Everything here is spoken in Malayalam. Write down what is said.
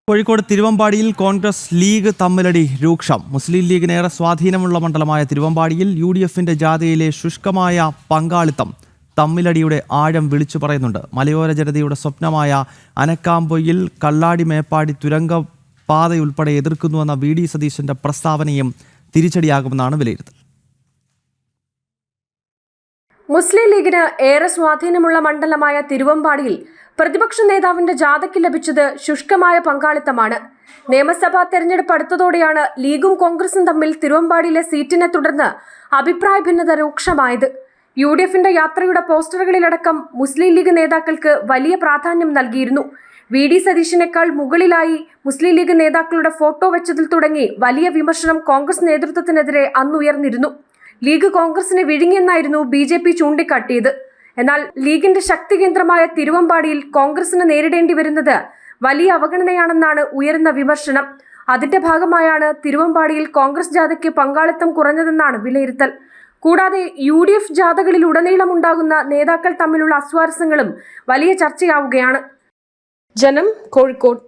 കോഴിക്കോട് തിരുവമ്പാടിയിൽ കോൺഗ്രസ് ലീഗ് തമ്മിലടി രൂക്ഷം. മുസ്ലിം ലീഗിന് ഏറെ സ്വാധീനമുള്ള മണ്ഡലമായ തിരുവമ്പാടിയിൽ UDFന്റെ ജാഥയിലെ ശുഷ്കമായ പങ്കാളിത്തം തമ്മിലടിയുടെ ആഴം വിളിച്ചു പറയുന്നുണ്ട്. മലയോര ജനതയുടെ സ്വപ്നമായ അനക്കാംപൊയിൽ കള്ളാടി മേപ്പാടി തുരങ്കപാതയുൾപ്പെടെ എതിർക്കുന്നുവെന്ന VD സതീശന്റെ പ്രസ്താവനയും തിരിച്ചടിയാകുമെന്നാണ് വിലയിരുത്തൽ. മുസ്ലിം ലീഗിന് ഏറെ സ്വാധീനമുള്ള മണ്ഡലമായ തിരുവമ്പാടിയിൽ പ്രതിപക്ഷ നേതാവിന്റെ ജാഥയ്ക്ക് ലഭിച്ചത് ശുഷ്കമായ പങ്കാളിത്തമാണ്. നിയമസഭാ തെരഞ്ഞെടുപ്പ് അടുത്തതോടെയാണ് ലീഗും കോൺഗ്രസും തമ്മിൽ തിരുവമ്പാടിയിലെ സീറ്റിനെ തുടർന്ന് അഭിപ്രായ ഭിന്നത രൂക്ഷമായത്. UDFന്റെ യാത്രയുടെ പോസ്റ്ററുകളിലടക്കം മുസ്ലിം ലീഗ് നേതാക്കൾക്ക് വലിയ പ്രാധാന്യം നൽകിയിരുന്നു. VD സതീശിനേക്കാൾ മുകളിലായി മുസ്ലിം ലീഗ് നേതാക്കളുടെ ഫോട്ടോ വെച്ചതിൽ തുടങ്ങി വലിയ വിമർശനം കോൺഗ്രസ് നേതൃത്വത്തിനെതിരെ അന്നുയർന്നിരുന്നു. ലീഗ് കോൺഗ്രസിനെ വിഴുങ്ങിയെന്നായിരുന്നു BJP ചൂണ്ടിക്കാട്ടിയത്. എന്നാൽ ലീഗിന്റെ ശക്തി കേന്ദ്രമായ തിരുവമ്പാടിയിൽ കോൺഗ്രസിന് നേരിടേണ്ടി വരുന്നത് വലിയ അവഗണനയാണെന്നാണ് ഉയരുന്ന വിമർശനം. അതിന്റെ ഭാഗമായാണ് തിരുവമ്പാടിയിൽ കോൺഗ്രസ് ജാഥയ്ക്ക് പങ്കാളിത്തം കുറഞ്ഞതെന്നാണ് വിലയിരുത്തൽ. കൂടാതെ UDF ജാഥകളിലുടനീളമുണ്ടാകുന്ന നേതാക്കൾ തമ്മിലുള്ള അസ്വാരസ്യങ്ങളും വലിയ ചർച്ചയാവുകയാണ്. ജനം, കോഴിക്കോട്.